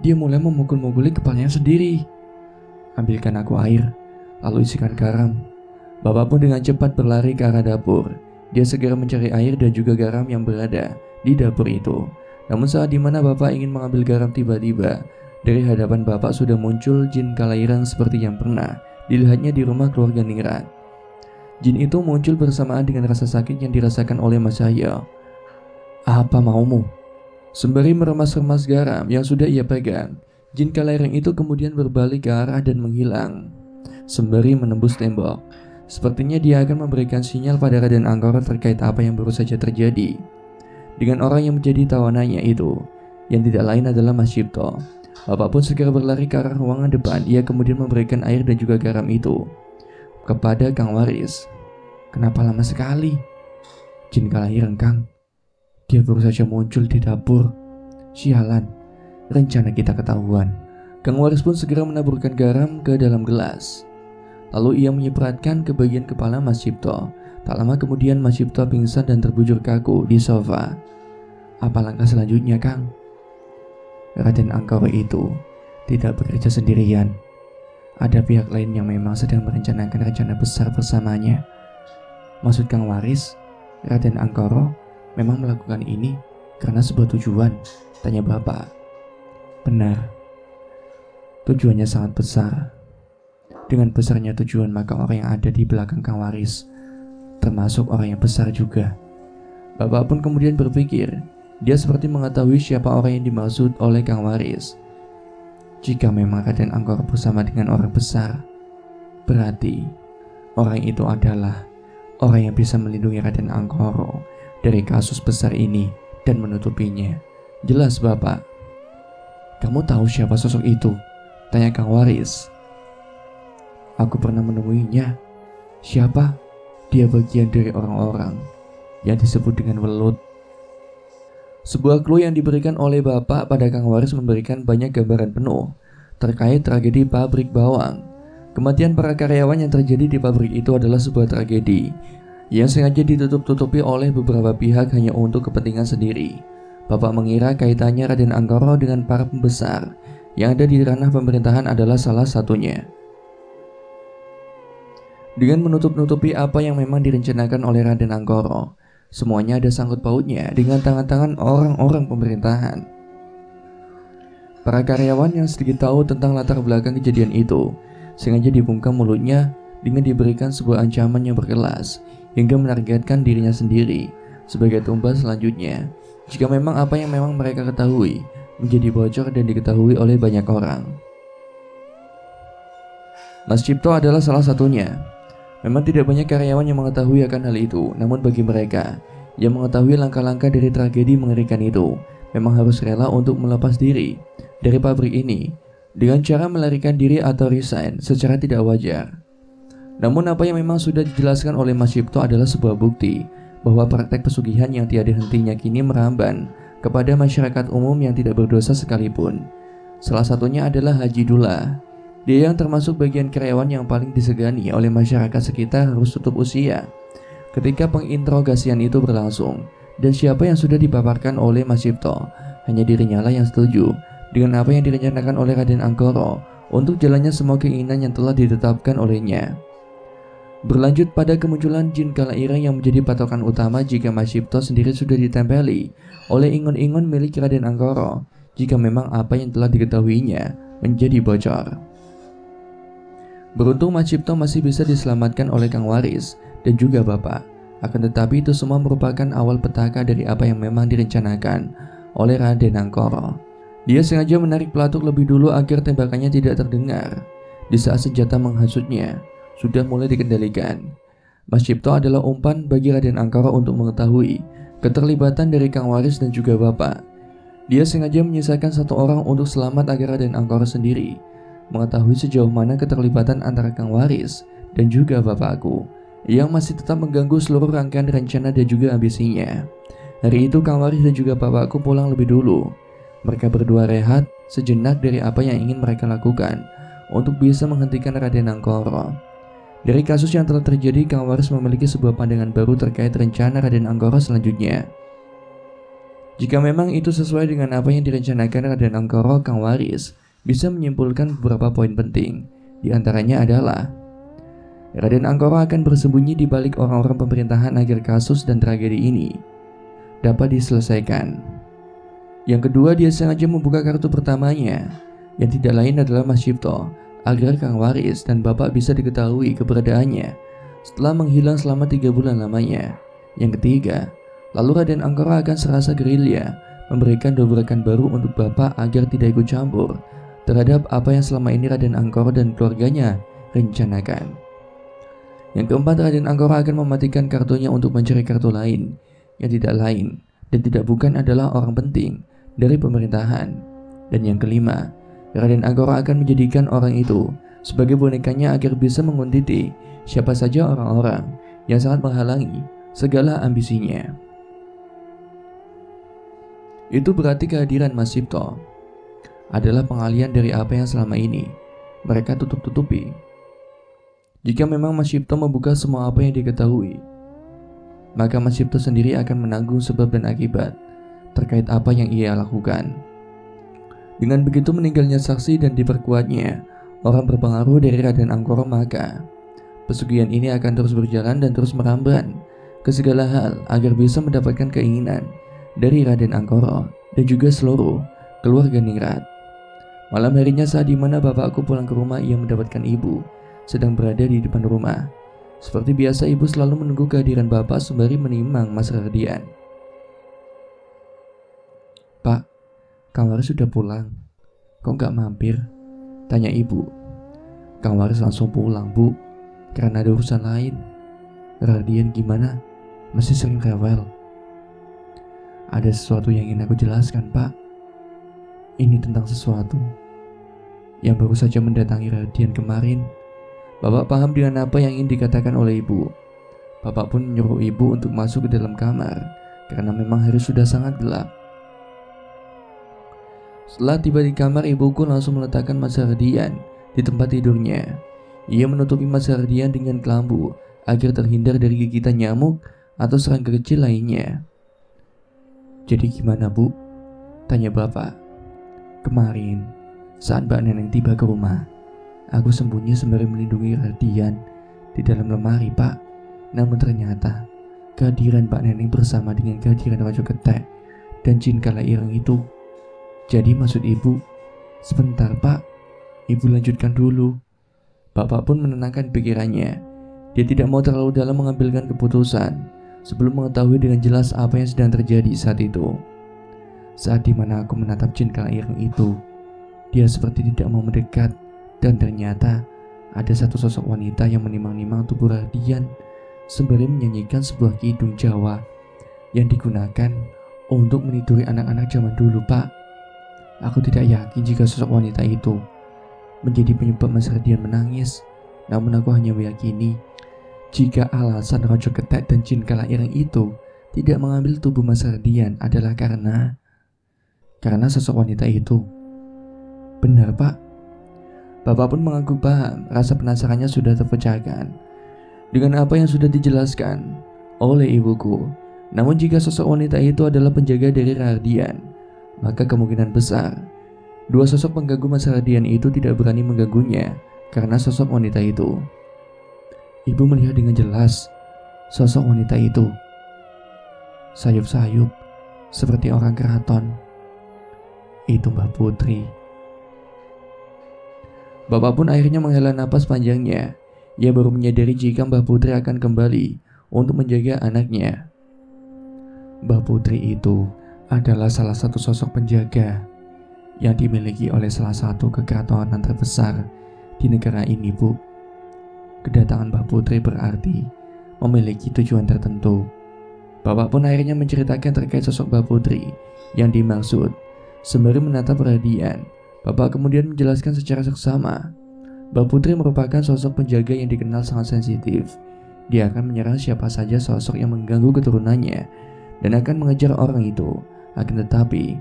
Dia mulai memukul-mukuli kepalanya sendiri. Ambilkan aku air, lalu isikan garam. Bapak pun dengan cepat berlari ke arah dapur. Dia segera mencari air dan juga garam yang berada di dapur itu. Namun saat dimana Bapak ingin mengambil garam, tiba-tiba dari hadapan Bapak sudah muncul jin kalairang seperti yang pernah dilihatnya di rumah keluarga Ningrat. Jin itu muncul bersamaan dengan rasa sakit yang dirasakan oleh Mas Cahyo. Apa maumu? Sembari meremas-remas garam yang sudah ia pegang, jin kalairang itu kemudian berbalik ke arah dan menghilang sembari menembus tembok. Sepertinya dia akan memberikan sinyal pada Raden Angkoro terkait apa yang baru saja terjadi dengan orang yang menjadi tawanannya itu, yang tidak lain adalah Mas Cipto. Bapak pun segera berlari ke arah ruangan depan. Ia kemudian memberikan air dan juga garam itu kepada Kang Waris. Kenapa lama sekali? Jin kalairang, Kang. Dia baru saja muncul di dapur. Sialan, rencana kita ketahuan. Kang Waris pun segera menaburkan garam ke dalam gelas. Lalu ia menyipratkan ke bagian kepala Mas Cipto. Tak lama kemudian Mas Cipto pingsan dan terbujur kaku di sofa. Apa langkah selanjutnya, Kang? Raden Angkoro itu tidak bekerja sendirian. Ada pihak lain yang memang sedang merencanakan rencana besar bersamanya. Maksud Kang Waris, Raden Angkoro memang melakukan ini karena sebuah tujuan? Tanya Bapak. Benar. Tujuannya sangat besar. Dengan besarnya tujuan, maka orang yang ada di belakang Kang Waris termasuk orang yang besar juga. Bapak pun kemudian berpikir, dia seperti mengetahui siapa orang yang dimaksud oleh Kang Waris. Jika memang Raden Angkoro bersama dengan orang besar, berarti orang itu adalah orang yang bisa melindungi Raden Angkoro dari kasus besar ini dan menutupinya. Jelas Bapak. Kamu tahu siapa sosok itu? Tanya Kang Waris. Aku pernah menemuinya. Siapa? Dia bagian dari orang-orang yang disebut dengan welut. Sebuah clue yang diberikan oleh Bapak pada Kang Waris memberikan banyak gambaran penuh terkait tragedi pabrik bawang. Kematian para karyawan yang terjadi di pabrik itu adalah sebuah tragedi yang sengaja ditutup-tutupi oleh beberapa pihak hanya untuk kepentingan sendiri. Bapak mengira kaitannya Raden Angkoro dengan para pembesar yang ada di ranah pemerintahan adalah salah satunya. Dengan menutup-nutupi apa yang memang direncanakan oleh Raden Angkoro, Semuanya ada sangkut pautnya dengan tangan-tangan orang-orang pemerintahan. Para karyawan yang sedikit tahu tentang latar belakang kejadian itu sengaja dibungkam mulutnya dengan diberikan sebuah ancaman yang berkelas hingga menargetkan dirinya sendiri sebagai tumbal selanjutnya jika memang apa yang memang mereka ketahui menjadi bocor dan diketahui oleh banyak orang. Mas Cipto adalah salah satunya. Memang tidak banyak karyawan yang mengetahui akan hal itu, namun bagi mereka yang mengetahui langkah-langkah dari tragedi mengerikan itu, memang harus rela untuk melepas diri dari pabrik ini dengan cara melarikan diri atau resign secara tidak wajar. Namun apa yang memang sudah dijelaskan oleh Mas Cipto adalah sebuah bukti bahwa praktek pesugihan yang tiada hentinya kini meramban kepada masyarakat umum yang tidak berdosa sekalipun. Salah satunya adalah Haji Dullah. Dia yang termasuk bagian karyawan yang paling disegani oleh masyarakat sekitar harus tutup usia ketika penginterogasian itu berlangsung. Dan siapa yang sudah dipaparkan oleh Mas Cipto, hanya dirinya lah yang setuju dengan apa yang direncanakan oleh Raden Anggoro untuk jalannya semua keinginan yang telah ditetapkan olehnya. Berlanjut pada kemunculan jin kala ireng yang menjadi patokan utama jika Mas Cipto sendiri sudah ditempeli oleh ingon-ingon milik Raden Anggoro jika memang apa yang telah diketahuinya menjadi bocor. Beruntung Mas Cipto masih bisa diselamatkan oleh Kang Waris dan juga Bapak. Akan tetapi itu semua merupakan awal petaka dari apa yang memang direncanakan oleh Raden Anggoro. Dia sengaja menarik pelatuk lebih dulu agar tembakannya tidak terdengar. Di saat senjata menghasutnya sudah mulai dikendalikan, Mas Cipto adalah umpan bagi Raden Anggoro untuk mengetahui keterlibatan dari Kang Waris dan juga Bapak. Dia sengaja menyisakan satu orang untuk selamat agar Raden Anggoro sendiri mengetahui sejauh mana keterlibatan antara Kang Waris dan juga bapakku yang masih tetap mengganggu seluruh rangkaian rencana dan juga ambisinya. Hari itu Kang Waris dan juga bapakku pulang lebih dulu. Mereka berdua rehat sejenak dari apa yang ingin mereka lakukan untuk bisa menghentikan Raden Anggoro. Dari kasus yang telah terjadi, Kang Waris memiliki sebuah pandangan baru terkait rencana Raden Anggoro selanjutnya. Jika memang itu sesuai dengan apa yang direncanakan Raden Anggoro, Kang Waris bisa menyimpulkan beberapa poin penting. Di antaranya adalah Raden Anggoro akan bersembunyi di balik orang-orang pemerintahan agar kasus dan tragedi ini dapat diselesaikan. Yang kedua, dia sengaja membuka kartu pertamanya, yang tidak lain adalah Mas Cipto, agar Kang Waris dan Bapak bisa diketahui keberadaannya setelah menghilang selama 3 bulan lamanya. Yang ketiga, lalu Raden Anggoro akan serasa gerilya memberikan dobrakan baru untuk Bapak agar tidak ikut campur terhadap apa yang selama ini Raden Anggoro dan keluarganya rencanakan. Yang keempat, Raden Anggoro akan mematikan kartunya untuk mencari kartu lain yang tidak lain dan tidak bukan adalah orang penting dari pemerintahan. Dan yang kelima, Raden Anggoro akan menjadikan orang itu sebagai bonekanya agar bisa menguntit siapa saja orang-orang yang sangat menghalangi segala ambisinya. Itu berarti kehadiran Mas Cipto adalah pengalian dari apa yang selama ini mereka tutup-tutupi. Jika memang Mas Cipto membuka semua apa yang diketahui, maka Mas Cipto sendiri akan menanggung sebab dan akibat terkait apa yang ia lakukan. Dengan begitu meninggalnya saksi dan diperkuatnya orang berpengaruh dari Raden Anggoro, maka pesugihan ini akan terus berjalan dan terus merambat ke segala hal agar bisa mendapatkan keinginan dari Raden Anggoro dan juga seluruh keluarga Ningrat. Malam harinya saat dimana bapakku pulang ke rumah, ia mendapatkan ibu sedang berada di depan rumah. Seperti biasa, ibu selalu menunggu kehadiran bapak sembari menimang Mas Rardian. "Pak, Kang Waris sudah pulang. Kok nggak mampir?" tanya ibu. "Kang Waris langsung pulang, Bu, karena ada urusan lain." "Rardian gimana? Masih sering rewel?" "Ada sesuatu yang ingin aku jelaskan, Pak. Ini tentang sesuatu yang baru saja mendatangi Rardian kemarin." Bapak paham dengan apa yang ingin dikatakan oleh ibu. Bapak pun menyuruh ibu untuk masuk ke dalam kamar karena memang hari sudah sangat gelap. Setelah tiba di kamar, ibuku langsung meletakkan Mas Rardian di tempat tidurnya. Ia menutupi Mas Rardian dengan kelambu agar terhindar dari gigitan nyamuk atau serangga kecil lainnya. "Jadi gimana, Bu?" tanya bapak. "Kemarin saat Mbak Neneng tiba ke rumah, aku sembunyi sembari melindungi Rardian di dalam lemari, Pak. Namun ternyata kehadiran Pak Neneng bersama dengan kehadiran Raja Ketek dan jin kala ireng itu. Jadi maksud ibu, sebentar Pak, ibu lanjutkan dulu. Bapak pun menenangkan pikirannya. Dia tidak mau terlalu dalam mengambilkan keputusan sebelum mengetahui dengan jelas apa yang sedang terjadi saat itu. Saat dimana aku menatap jin kala ireng itu, dia seperti tidak mau mendekat, dan ternyata ada satu sosok wanita yang menimang-nimang tubuh Radian sembari menyanyikan sebuah kidung Jawa yang digunakan untuk meniduri anak-anak zaman dulu, Pak. Aku tidak yakin jika sosok wanita itu menjadi penyebab Mas Radian menangis, namun aku hanya meyakini jika alasan Raja Ketek dan jin kala ireng itu tidak mengambil tubuh Mas Radian adalah karena sosok wanita itu. Benar, Pak. Bapak pun mengangguk paham, rasa penasarannya sudah terpecahkan dengan apa yang sudah dijelaskan oleh ibuku. Namun jika sosok wanita itu adalah penjaga dari Radian, maka kemungkinan besar dua sosok pengganggu Mas Radian itu tidak berani mengganggunya karena sosok wanita itu. Ibu melihat dengan jelas sosok wanita itu sayup-sayup seperti orang keraton. Itu Mbak Putri. Bapak pun akhirnya menghela napas panjangnya. Ia baru menyadari jika Mbak Putri akan kembali untuk menjaga anaknya. Mbak Putri itu adalah salah satu sosok penjaga yang dimiliki oleh salah satu kekeratonan terbesar di negara ini, Bu. Kedatangan Mbak Putri berarti memiliki tujuan tertentu. Bapak pun akhirnya menceritakan terkait sosok Mbak Putri yang dimaksud. Sembari menatap Radian, Bapak kemudian menjelaskan secara seksama. Mbak Putri merupakan sosok penjaga yang dikenal sangat sensitif. Dia akan menyerang siapa saja sosok yang mengganggu keturunannya dan akan mengejar orang itu. Akan tetapi,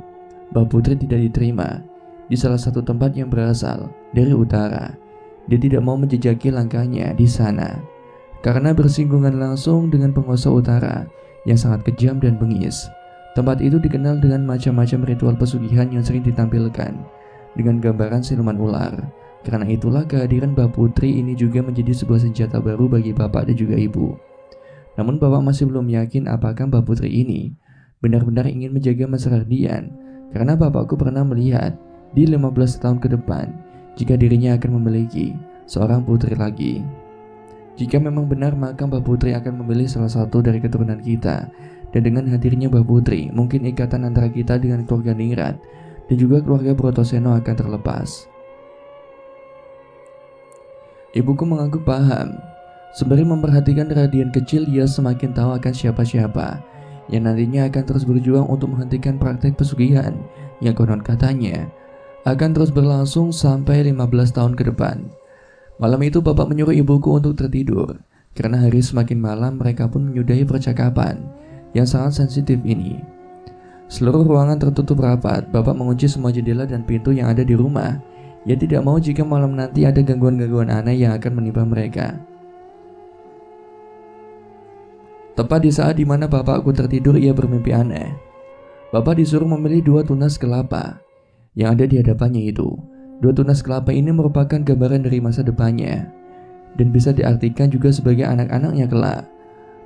Mbak Putri tidak diterima di salah satu tempat yang berasal dari utara. Dia tidak mau menjejaki langkahnya di sana karena bersinggungan langsung dengan penguasa utara yang sangat kejam dan bengis. Tempat itu dikenal dengan macam-macam ritual pesugihan yang sering ditampilkan dengan gambaran siluman ular. Karena itulah kehadiran Mbak Putri ini juga menjadi sebuah senjata baru bagi Bapak dan juga Ibu. Namun Bapak masih belum yakin apakah Mbak Putri ini benar-benar ingin menjaga Mas Radian, karena Bapakku pernah melihat di 15 tahun ke depan jika dirinya akan memiliki seorang putri lagi. Jika memang benar, maka Mbak Putri akan memilih salah satu dari keturunan kita. Dan dengan hadirnya Mbak Putri, mungkin ikatan antara kita dengan keluarga Ningrat dan juga keluarga Brotoseno akan terlepas. Ibuku mengangguk paham. Sembari memperhatikan Radian kecil, ia semakin tahu akan siapa-siapa yang nantinya akan terus berjuang untuk menghentikan praktek pesugihan yang konon katanya akan terus berlangsung sampai 15 tahun ke depan. Malam itu Bapak menyuruh ibuku untuk tertidur. Karena hari semakin malam, mereka pun menyudahi percakapan yang sangat sensitif ini. Seluruh ruangan tertutup rapat. Bapak mengunci semua jendela dan pintu yang ada di rumah. Ia tidak mau jika malam nanti ada gangguan-gangguan aneh yang akan menimpa mereka. Tepat di saat dimana bapakku tertidur, ia bermimpi aneh. Bapak disuruh memilih 2 tunas kelapa yang ada di hadapannya itu. 2 tunas kelapa ini merupakan gambaran dari masa depannya dan bisa diartikan juga sebagai anak-anaknya kelak.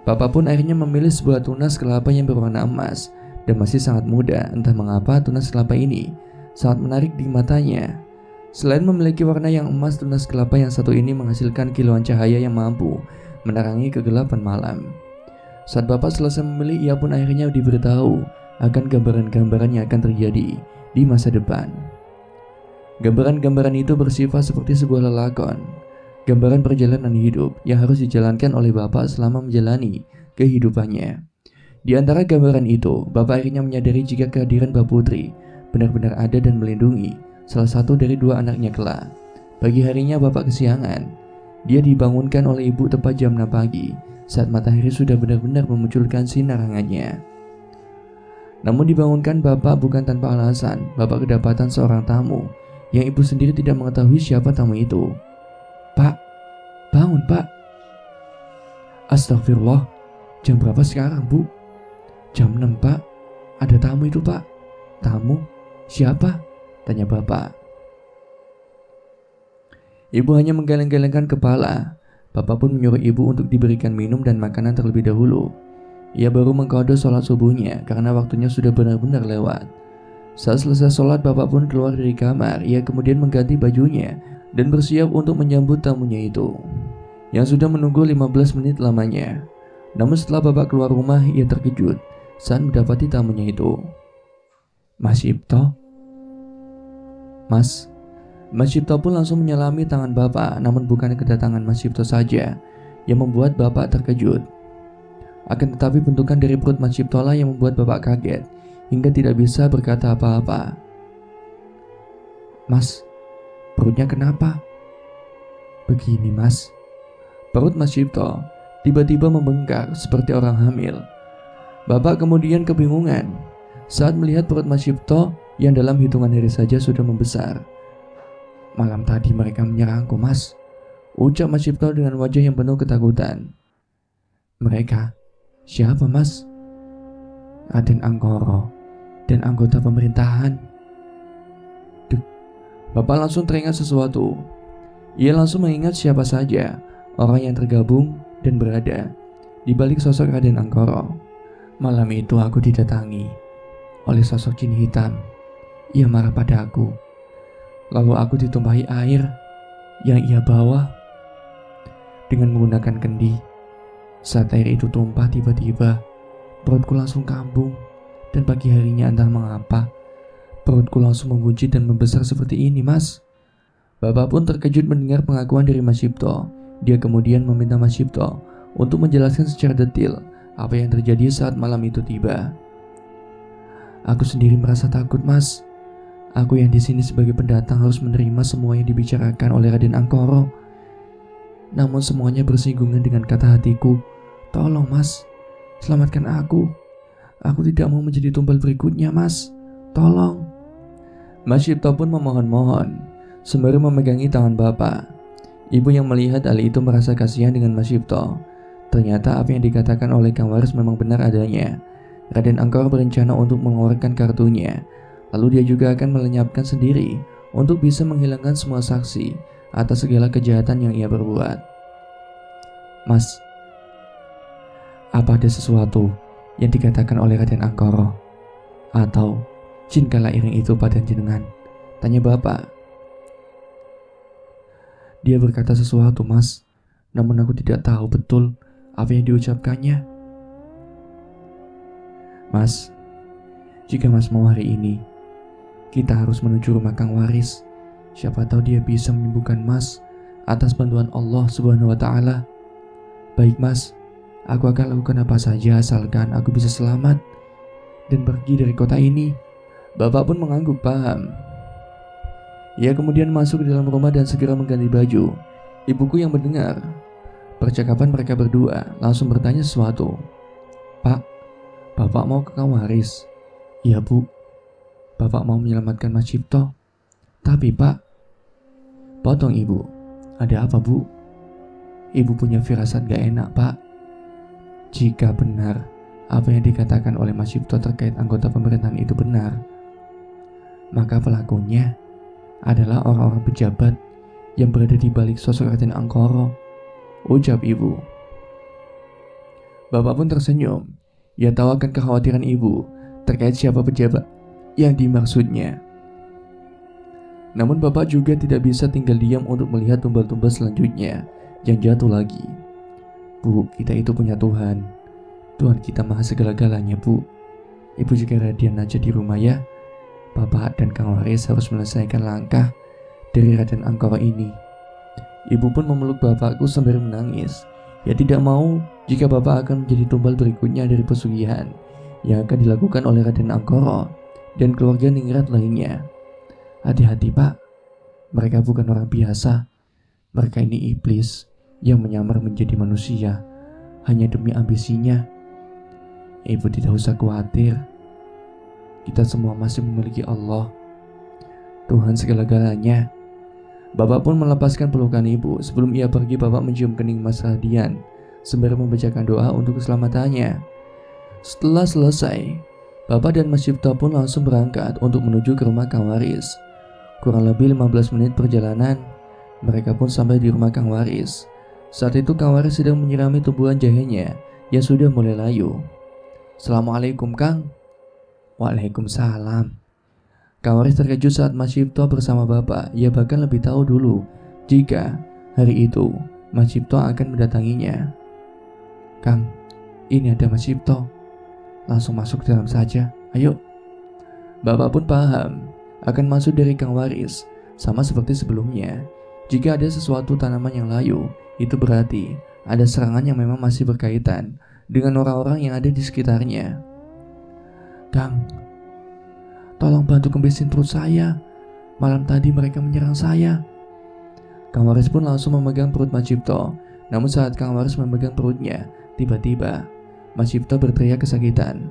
Bapak pun akhirnya memilih sebuah tunas kelapa yang berwarna emas dan masih sangat muda. Entah mengapa tunas kelapa ini sangat menarik di matanya. Selain memiliki warna yang emas, tunas kelapa yang satu ini menghasilkan kilauan cahaya yang mampu menerangi kegelapan malam. Saat Bapak selesai memilih, ia pun akhirnya diberitahu akan gambaran-gambaran yang akan terjadi di masa depan. Gambaran-gambaran itu bersifat seperti sebuah lelakon, gambaran perjalanan hidup yang harus dijalankan oleh Bapak selama menjalani kehidupannya. Di antara gambaran itu, Bapak akhirnya menyadari jika kehadiran Mbak Putri benar-benar ada dan melindungi salah satu dari 2 anaknya kelak. Pagi harinya Bapak kesiangan. Dia dibangunkan oleh ibu tepat jam 6 pagi saat matahari sudah benar-benar memunculkan sinar hangatnya. Namun dibangunkan Bapak bukan tanpa alasan. Bapak kedapatan seorang tamu yang ibu sendiri tidak mengetahui siapa tamu itu. "Pak, bangun Pak." "Astagfirullah, jam berapa sekarang Bu?" "Jam 6 Pak, ada tamu itu Pak." "Tamu? Siapa?" tanya Bapak. Ibu hanya menggeleng-gelengkan kepala. Bapak pun menyuruh ibu untuk diberikan minum dan makanan terlebih dahulu. Ia baru mengqadha sholat subuhnya karena waktunya sudah benar-benar lewat. Saat selesai sholat, bapak pun keluar dari kamar. Ia kemudian mengganti bajunya dan bersiap untuk menyambut tamunya itu, yang sudah menunggu 15 menit lamanya. Namun setelah bapak keluar rumah, ia terkejut saat mendapati tamunya itu. Mas Cipto? Mas Cipto pun langsung menyelami tangan bapak. Namun bukan kedatangan Mas Cipto saja yang membuat bapak terkejut. Akan tetapi bentukan dari perut Mas Cipto lah yang membuat bapak kaget hingga tidak bisa berkata apa-apa. Mas, perutnya kenapa? Begini mas, perut Mas Cipto tiba-tiba membengkak seperti orang hamil. Bapak kemudian kebingungan saat melihat perut Mas Cipto yang dalam hitungan hari saja sudah membesar. Malam tadi mereka menyerangku mas, ucap Mas Cipto dengan wajah yang penuh ketakutan. Mereka? Siapa mas? Raden Anggoro dan anggota pemerintahan. Duk, bapak langsung teringat sesuatu. Ia langsung mengingat siapa saja orang yang tergabung dan berada di balik sosok Raden Anggoro. Malam itu aku didatangi oleh sosok jin hitam. Ia marah pada aku. Lalu aku ditumpahi air yang ia bawa dengan menggunakan kendi. Saat air itu tumpah, tiba-tiba perutku langsung kambung. Dan pagi harinya entah mengapa perutku langsung membuncit dan membesar seperti ini mas. Bapak pun terkejut mendengar pengakuan dari Mas Cipto. Dia kemudian meminta Mas Cipto untuk menjelaskan secara detail apa yang terjadi saat malam itu tiba. Aku sendiri merasa takut mas. Aku yang di sini sebagai pendatang harus menerima semua yang dibicarakan oleh Raden Anggoro. Namun semuanya bersinggungan dengan kata hatiku. Tolong mas, selamatkan aku. Aku tidak mau menjadi tumbal berikutnya mas. Tolong. Mas Cipto pun memohon-mohon sembari memegangi tangan bapak. Ibu yang melihat hal itu merasa kasihan dengan Mas Cipto. Ternyata apa yang dikatakan oleh Kang Waris memang benar adanya. Raden Anggoro berencana untuk mengeluarkan kartunya. Lalu dia juga akan melenyapkan sendiri untuk bisa menghilangkan semua saksi atas segala kejahatan yang ia perbuat. Mas, apa ada sesuatu yang dikatakan oleh Raden Anggoro atau jin kala iring itu pada jenengan? Tanya bapak. Dia berkata sesuatu mas, namun aku tidak tahu betul apa yang diucapkannya. Mas, jika mas mau hari ini, kita harus menuju rumah Kang Waris. Siapa tahu dia bisa menyembuhkan mas atas bantuan Allah Subhanahu wa Ta'ala. Baik mas, aku akan lakukan apa saja asalkan aku bisa selamat dan pergi dari kota ini. Bapak pun mengangguk paham. Ia kemudian masuk ke dalam rumah dan segera mengganti baju. Ibuku yang mendengar percakapan mereka berdua langsung bertanya sesuatu. Pak, bapak mau ke Kang Waris? Iya bu, bapak mau menyelamatkan Mas Cipto. Tapi pak, potong ibu. Ada apa bu? Ibu punya firasat gak enak pak. Jika benar apa yang dikatakan oleh Mas Cipto terkait anggota pemerintahan itu benar, maka pelakunya adalah orang-orang pejabat yang berada di balik sosok Raden Anggoro, ucap ibu. Bapak pun tersenyum. Ia tahu akan kekhawatiran ibu terkait siapa pejabat yang dimaksudnya. Namun bapak juga tidak bisa tinggal diam untuk melihat tumbal-tumbal selanjutnya yang jatuh lagi. Bu, kita itu punya Tuhan. Tuhan kita maha segala-galanya bu. Ibu juga radian aja di rumah ya. Bapak dan Kang Waris harus menyelesaikan langkah dari Raden Anggoro ini. Ibu pun memeluk bapakku sambil menangis. Ya tidak mau jika bapak akan menjadi tumbal berikutnya dari pesugihan yang akan dilakukan oleh Raden Anggoro dan keluarga ningrat lainnya. Hati-hati pak, mereka bukan orang biasa. Mereka ini iblis yang menyamar menjadi manusia hanya demi ambisinya. Ibu tidak usah khawatir. Kita semua masih memiliki Allah, Tuhan segala-galanya. Bapak pun melepaskan pelukan ibu. Sebelum ia pergi, bapak mencium kening Mas Radian sembari membacakan doa untuk keselamatannya. Setelah selesai, bapak dan Mas Cipto pun langsung berangkat untuk menuju ke rumah Kang Waris. Kurang lebih 15 menit perjalanan, mereka pun sampai di rumah Kang Waris. Saat itu Kang Waris sedang menyirami tumbuhan jahenya yang sudah mulai layu. "Assalamualaikum, Kang." "Waalaikumsalam." Kang Waris terkejut saat Mas Cipto bersama bapak. Ia bahkan lebih tahu dulu jika hari itu Mas Cipto akan mendatanginya. "Kang, ini ada Mas Cipto. Langsung masuk ke dalam saja, ayo." Bapak pun paham akan masuk dari Kang Waris. Sama seperti sebelumnya, jika ada sesuatu tanaman yang layu, itu berarti ada serangan yang memang masih berkaitan dengan orang-orang yang ada di sekitarnya. "Kang, tolong bantu kembesin perut saya. Malam tadi mereka menyerang saya." Kang Waris pun langsung memegang perut Mas Cipto. Namun saat Kang Waris memegang perutnya, tiba-tiba Mas Cipto berteriak kesakitan.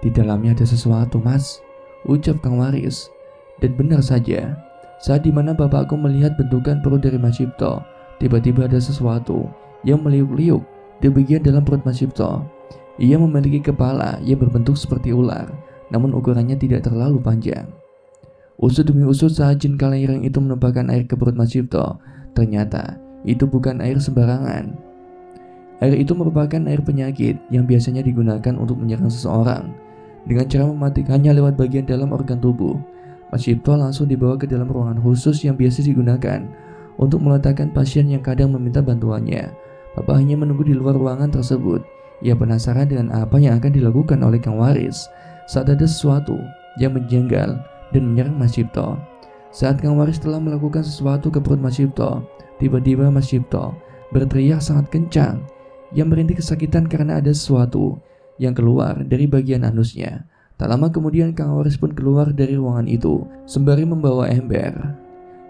"Di dalamnya ada sesuatu, Mas," ucap Kang Waris. Dan benar saja, saat dimana bapakku melihat bentukan perut dari Mas Cipto, tiba-tiba ada sesuatu yang meliuk-liuk di bagian dalam perut Mas Cipto. Ia memiliki kepala yang berbentuk seperti ular, namun ukurannya tidak terlalu panjang. Usut demi usut saat jin kalaireng itu menumpahkan air ke perut Mas Cipto, ternyata itu bukan air sembarangan. Air itu merupakan air penyakit yang biasanya digunakan untuk menyerang seseorang dengan cara mematikannya lewat bagian dalam organ tubuh. Mas Cipto langsung dibawa ke dalam ruangan khusus yang biasa digunakan untuk meletakkan pasien yang kadang meminta bantuannya. Bapak hanya menunggu di luar ruangan tersebut. Ia penasaran dengan apa yang akan dilakukan oleh Kang Waris saat ada sesuatu yang menjenggal dan menyerang Mas Cipto. Saat Kang Waris telah melakukan sesuatu ke perut Mas Cipto, tiba-tiba Mas Cipto berteriak sangat kencang yang merintih kesakitan karena ada sesuatu yang keluar dari bagian anusnya. Tak lama kemudian Kang Waris pun keluar dari ruangan itu sembari membawa ember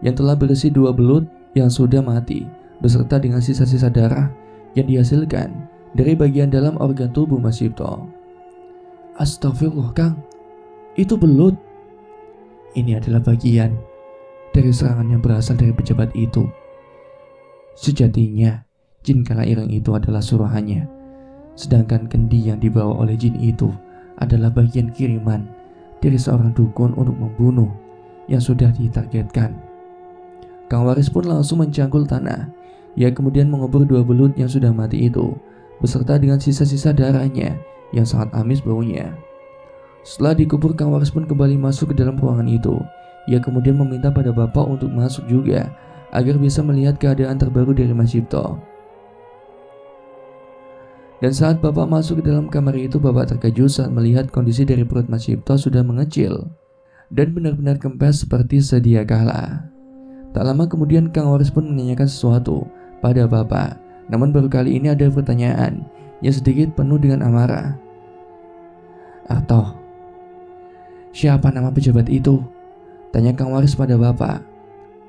yang telah berisi 2 belut yang sudah mati beserta dengan sisa-sisa darah yang dihasilkan dari bagian dalam organ tubuh Mas Cipto. "Astagfirullah, Kang, itu belut." Ini adalah bagian dari serangan yang berasal dari pejabat itu. Sejatinya jin kalaireng itu adalah suruhannya, sedangkan kendi yang dibawa oleh jin itu adalah bagian kiriman dari seorang dukun untuk membunuh yang sudah ditargetkan. Kang Waris pun langsung mencangkul tanah. Ia kemudian mengubur 2 belut yang sudah mati itu beserta dengan sisa-sisa darahnya yang sangat amis baunya. Setelah dikubur, Kang Waris pun kembali masuk ke dalam ruangan itu. Ia kemudian meminta pada bapak untuk masuk juga agar bisa melihat keadaan terbaru dari Mas Cipto. Dan saat bapak masuk ke dalam kamar itu, bapak terkejut saat melihat kondisi dari perut Mas Cipto sudah mengecil dan benar-benar kempes seperti sedia kala. Tak lama kemudian Kang Waris pun menanyakan sesuatu pada bapak. Namun baru kali ini ada pertanyaan yang sedikit penuh dengan amarah. "Atau siapa nama pejabat itu?" tanya Kang Waris pada bapak.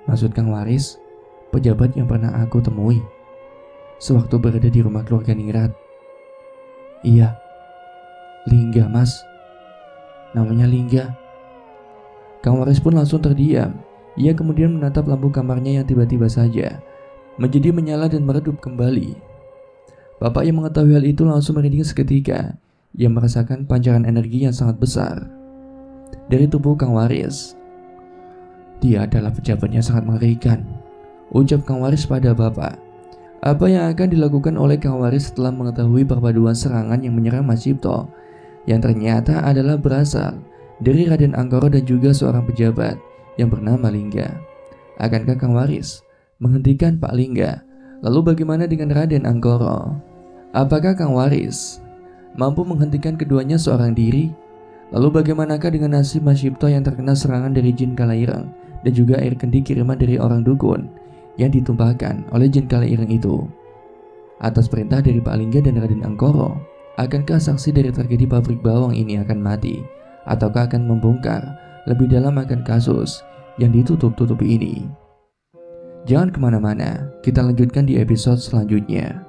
"Maksud Kang Waris, pejabat yang pernah aku temui sewaktu berada di rumah keluarga Ningrat?" "Iya, Lingga, Mas. Namanya Lingga." Kang Waris pun langsung terdiam. Ia kemudian menatap lampu kamarnya yang tiba-tiba saja menjadi menyala dan meredup kembali. Bapak yang mengetahui hal itu langsung merinding seketika. Ia merasakan pancaran energi yang sangat besar dari tubuh Kang Waris. "Dia adalah pejabat yang sangat mengerikan," ucap Kang Waris pada bapak. Apa yang akan dilakukan oleh Kang Waris setelah mengetahui perpaduan serangan yang menyerang Mas Cipto yang ternyata adalah berasal dari Raden Anggoro dan juga seorang pejabat yang bernama Lingga? Akankah Kang Waris menghentikan Pak Lingga? Lalu bagaimana dengan Raden Anggoro? Apakah Kang Waris mampu menghentikan keduanya seorang diri? Lalu bagaimanakah dengan nasib Mas Cipto yang terkena serangan dari jin kalaireng dan juga air kendi kiriman dari orang dukun yang ditumpahkan oleh jin kalaireng itu? Atas perintah dari Pak Lingga dan Raden Anggoro, akankah saksi dari tragedi pabrik bawang ini akan mati? Ataukah akan membongkar lebih dalam akan kasus yang ditutup-tutupi ini? Jangan kemana-mana, kita lanjutkan di episode selanjutnya.